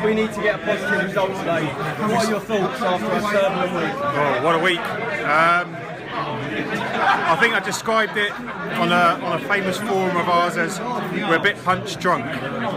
we need to get a positive result today. What are your thoughts after a turbulent week? Oh, what a week. I think I described it on a famous forum of ours as we're a bit punch drunk.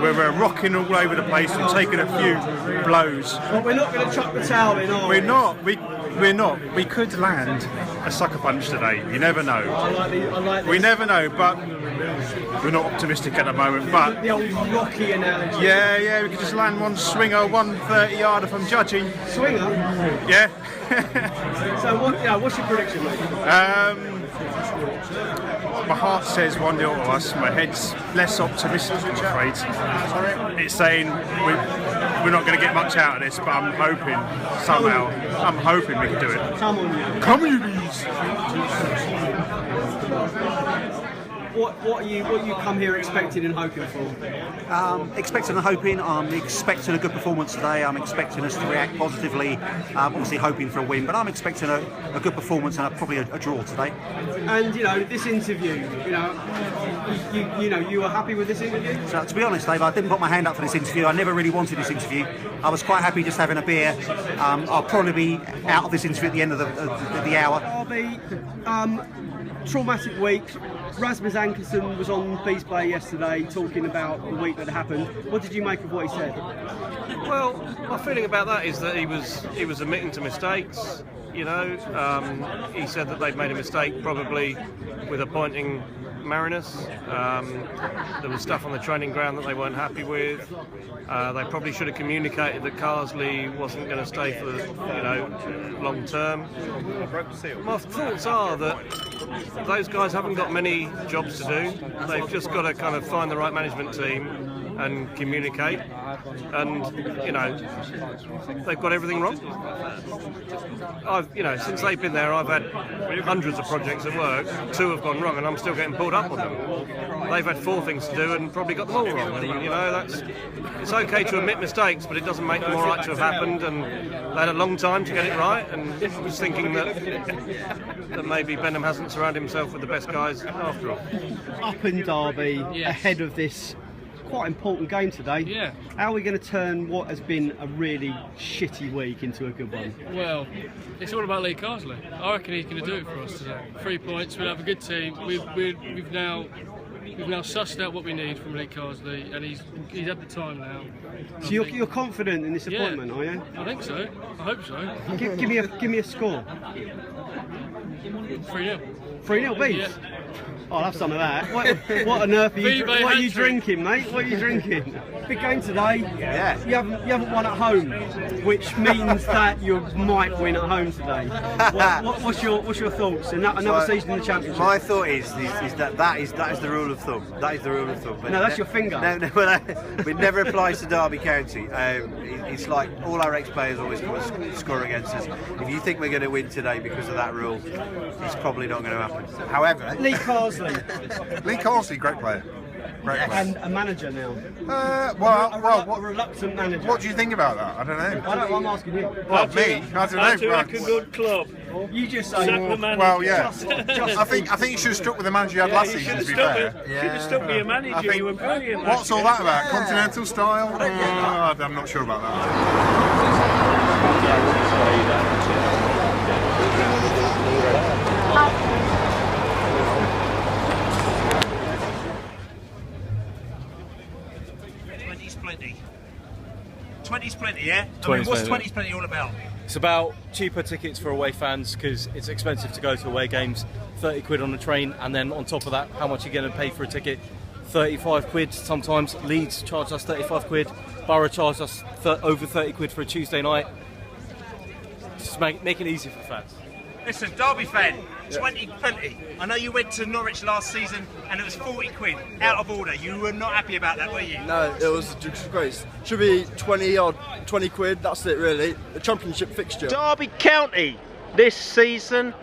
We're rocking all over the place and taking a few blows. But we're not going to chuck the towel in, are we? We're not. We could land a sucker punch today. You never know. I like this. We never know, but we're not optimistic at the moment. But the old Rocky analogy. Yeah, we could just land one swinger, 130 yarder from judging. Swinger? Yeah. So what's your prediction, mate? My heart says 1-0 to us. My head's less optimistic, I'm afraid. It's saying we're not going to get much out of this, but I'm hoping somehow. I'm hoping we can do it. Come on, you. Come on, you bees. What are you come here expecting and hoping for? Expecting and hoping. I'm expecting a good performance today. I'm expecting us to react positively. Obviously hoping for a win, but I'm expecting a good performance and probably a draw today. And this interview, you were happy with this interview? So to be honest, Dave, I didn't put my hand up for this interview. I never really wanted this interview. I was quite happy just having a beer. I'll probably be out of this interview at the end of the hour. Traumatic week. Rasmus Ankerson was on Bees Bay yesterday talking about the week that happened. What did you make of what he said? Well, my feeling about that is that he was admitting to mistakes. He said that they'd made a mistake probably with appointing Marinus. There was stuff on the training ground that they weren't happy with. They probably should have communicated that Carsley wasn't going to stay for long term. My thoughts are that those guys haven't got many jobs to do. They've just got to kind of find the right management team and communicate, and they've got everything wrong. Since they've been there, I've had hundreds of projects at work. 2 have gone wrong, and I'm still getting pulled up on them. They've had 4 things to do and probably got them all wrong. And, it's okay to admit mistakes, but it doesn't make them all right to have happened. And they had a long time to get it right. And I was thinking that maybe Benham hasn't surrounded himself with the best guys after all. Up in Derby, ahead of this quite important game today. Yeah. How are we going to turn what has been a really shitty week into a good one? Well, it's all about Lee Carsley. I reckon he's going to do it for us today. 3 points. We'll have a good team. We've now sussed out what we need from Lee Carsley, and he's had the time now. So you're confident in this appointment, are you? I think so. I hope so. Give me a score. 3-0. 3-0 Bees? Yeah. I'll have some of that. What on earth are you drinking, mate? What are you drinking? Big game today. Yeah. You haven't won at home, which means that you might win at home today. What's your thoughts? Another season in the Championship. My thought is that is the rule of thumb. That is the rule of thumb. But no, that's your finger. No, it never applies to Derby County. It's like all our ex-players always come and score against us. If you think we're going to win today because of that rule, it's probably not going to happen. However, Lee Carsley. Lee Carsley, great player. And a manager now. A reluctant manager. What do you think about that? I don't know. I'm asking you. Well, me, I don't know. I like a good club. You just say. Sack the manager. Well, yeah. I think you should have stuck with the manager you had last season. To be fair, should have stuck with your manager. You were brilliant. What's all that about? Continental style? I'm not sure about that. Plenty. 20's plenty, yeah? What's 20's plenty all about? It's about cheaper tickets for away fans because it's expensive to go to away games. 30 quid on the train, and then on top of that, how much you're going to pay for a ticket? 35 quid sometimes. Leeds charge us 35 quid. Borough charge us over 30 quid for a Tuesday night. Just make it easy for fans. Listen, Derby fan, 20 plenty. I know you went to Norwich last season and it was 40 quid, out of order. You were not happy about that, were you? No, it was a disgrace. Should be 20 quid, that's it really. The Championship fixture. Derby County, this season,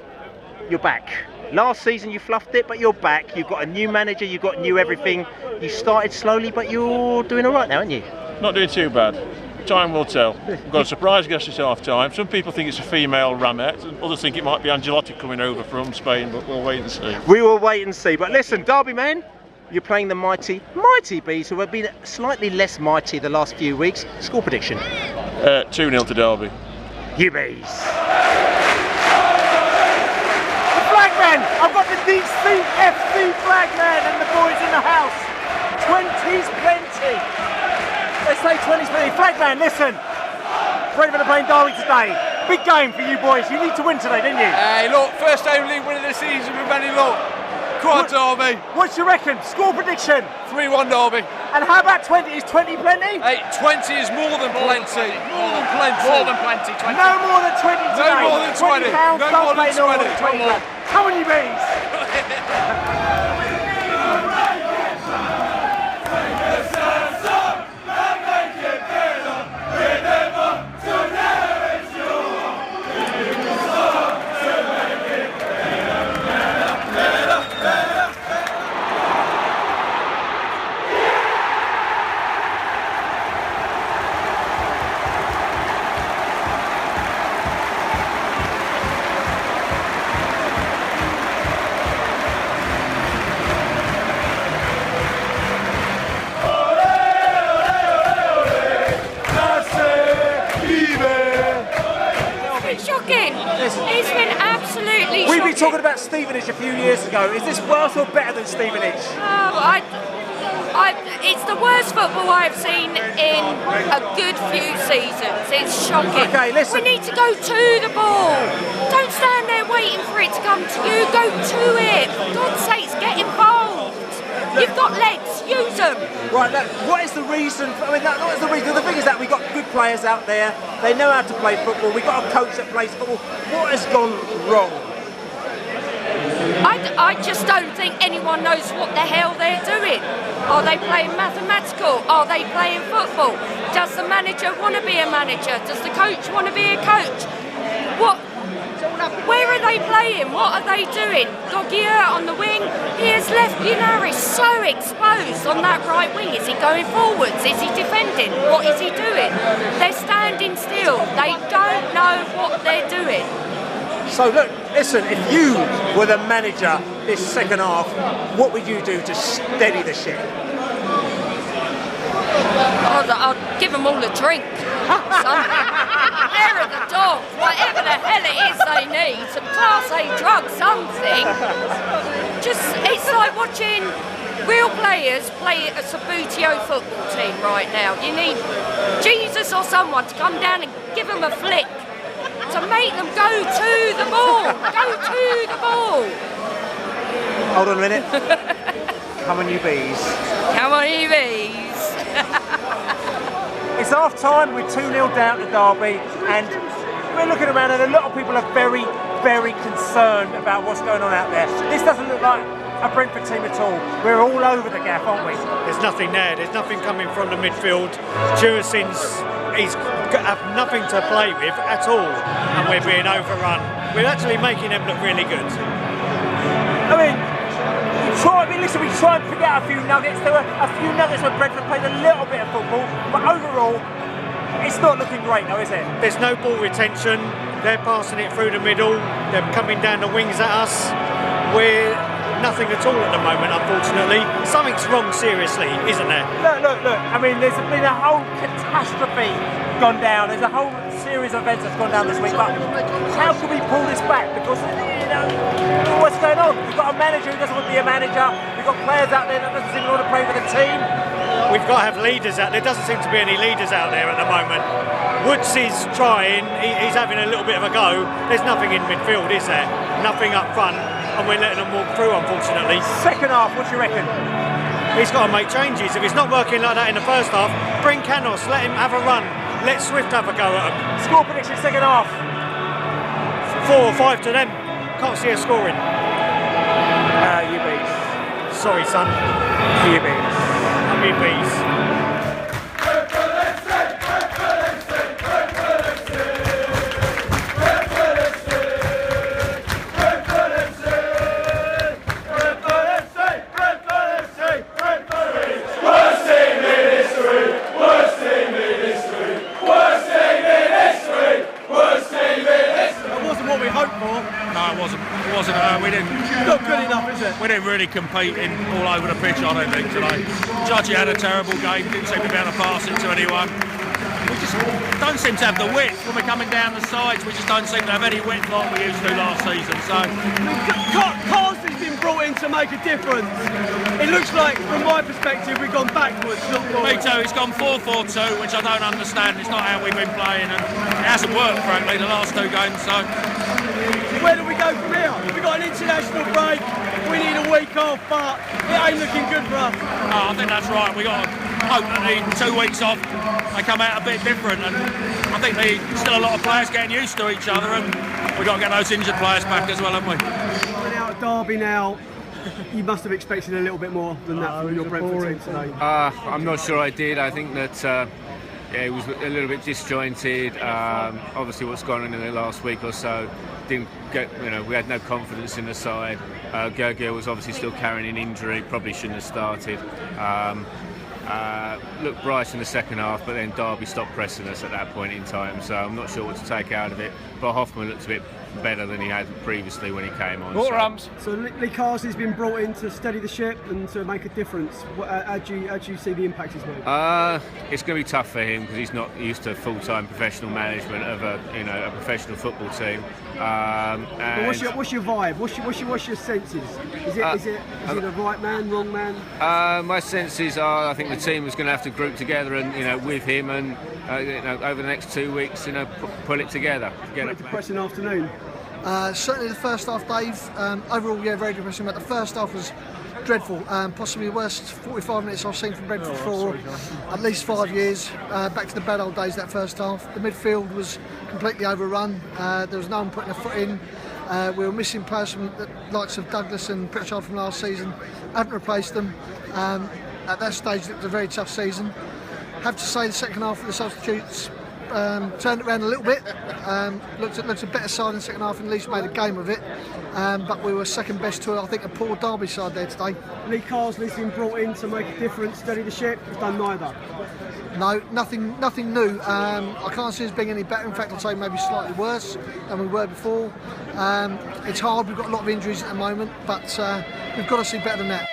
you're back. Last season you fluffed it, but you're back. You've got a new manager, you've got new everything. You started slowly, but you're doing all right now, aren't you? Not doing too bad. Time will tell. We've got a surprise guest this half time. Some people think it's a female Ramette, others think it might be Angelotti coming over from Spain, but we'll wait and see. We will wait and see. But listen, Derby man, You're playing the mighty Bees, who have been slightly less mighty the last few weeks. Score prediction? 2-0 to Derby. You Bees. The flagman! I've got the DCFC flagman and the boys in the house. 20's plenty. They say 20's plenty. Flagman, listen. Brentford are playing Derby today. Big game for you boys. You need to win today, didn't you? Hey, look, first home league win of the season with any luck. Quad Derby. What do you reckon? Score prediction? 3-1 Derby. And how about 20? Is 20 plenty? Hey, 20 is more than plenty. More than plenty. More than plenty. 20. No more than 20 today. No more than 20. £20 No more than 20. Come on, you Bees. It's been absolutely We've been shocking. talking about Stevenage a few years ago. Is this worse or better than Stevenage? It's the worst football I've seen in a good few seasons. It's shocking. Okay, listen. We need to go to the ball. Don't stand there waiting for it to come to you. Go to it. For God's sakes, get involved. You've got legs, use them. Right, now, what is the reason? I mean, what is the reason? The thing is that we've got good players out there. They know how to play football. We've got a coach that plays football. What has gone wrong? I just don't think anyone knows what the hell they're doing. Are they playing mathematical? Are they playing football? Does the manager want to be a manager? Does the coach want to be a coach? Where are they playing? What are they doing? Gogier on the wing. He has left Linares so exposed on that right wing. Is he going forwards? Is he defending? What is he doing? They're standing still. They don't know what they're doing. So look, listen, if you were the manager this second half, what would you do to steady the ship? I'll give them all a drink. Hair of the dog, whatever the hell it is they need, some Class A drugs, something. It's like watching real players play a Sabutio football team right now. You need Jesus or someone to come down and give them a flick to make them go to the ball. Go to the ball. Hold on a minute. Come on, you Bees. Come on, you Bees. It's half time, we're 2-0 down to Derby, and we're looking around and a lot of people are very, very concerned about what's going on out there. This doesn't look like a Brentford team at all. We're all over the gap, aren't we? There's nothing there, there's nothing coming from the midfield. Jurasin's, he's got nothing to play with at all, and we're being overrun. We're actually making them look really good. I mean, listen, we try and pick out a few nuggets. There were a few nuggets when Brentford played a little bit of football, but overall, it's not looking great now, is it? There's no ball retention, they're passing it through the middle, they're coming down the wings at us. We're nothing at all at the moment, unfortunately. Something's wrong, seriously, isn't there? Look, I mean, there's been a whole catastrophe gone down. There's a whole series of events that's gone down this week, but how can we pull this back? Because, you know, what's going on? We've got a manager who doesn't want to be a manager. We've got players out there that doesn't seem to want to play for the team. We've got to have leaders out there. There doesn't seem to be any leaders out there at the moment. Woods is trying, he's having a little bit of a go. There's nothing in midfield, is there? Nothing up front, and we're letting them walk through, unfortunately. Second half, what do you reckon? He's got to make changes. If it's not working like that in the first half, bring Canos, let him have a run. Let Swift have a go at him. Score prediction second half? 4 or 5 to them. Can't see us scoring. You Bees. Sorry, son. You Bees. You Bees. We didn't look good good enough, is it? We didn't really compete in all over the pitch, I don't think, today. Judgy had a terrible game, didn't seem to be able to pass it to anyone. We just don't seem to have the width when we're coming down the sides. We just don't seem to have any width like we used to last season. So, Carsley's been brought in to make a difference. It looks like, from my perspective, we've gone backwards, not forward. Me too. It's gone 4-4-2, which I don't understand. It's not how we've been playing, and it hasn't worked, frankly, the last 2 games. So, where do we go from here? We've got an international break. We need a week off, but it ain't looking good for us. I think that's right. We got to hope that the 2 weeks off they come out a bit different, and I think there's still a lot of players getting used to each other, and we've got to get those injured players back as well, haven't we? Coming out of Derby now, you must have expected a little bit more than that from your Brentford team today. I'm not sure I did. I think that it was a little bit disjointed. Obviously, what's gone on in the last week or so didn't get. We had no confidence in the side. Gergier was obviously still carrying an injury. Probably shouldn't have started. Looked bright in the second half, but then Derby stopped pressing us at that point in time. So I'm not sure what to take out of it. But Hoffman looked a bit better than he had previously when he came on. So Lee Carsley's been brought in to steady the ship and to make a difference. How do you see the impact he's made? It's going to be tough for him because he's not used to full-time professional management of a professional football team. But what's your vibe? What's your senses? Is it the right man, wrong man? My senses are I think the team is going to have to group together and with him and over the next 2 weeks pull it together. Depressing afternoon. Certainly the first half, Dave. Overall, yeah, very depressing. But the first half was dreadful. Possibly the worst 45 minutes I've seen from Brentford for at least 5 years. Back to the bad old days, that first half. The midfield was completely overrun. There was no one putting a foot in. We were missing players from the likes of Douglas and Pritchard from last season. Haven't replaced them. At that stage, it was a very tough season. Have to say the second half of the substitutes turned it around a little bit. Looked a better side in the second half and at least made a game of it. But we were second best to, I think, a poor Derby side there today. Lee Carsley's been brought in to make a difference, steady the ship. He's done neither. No, nothing new. I can't see us being any better. In fact, I'd say maybe slightly worse than we were before. It's hard. We've got a lot of injuries at the moment, but we've got to see better than that.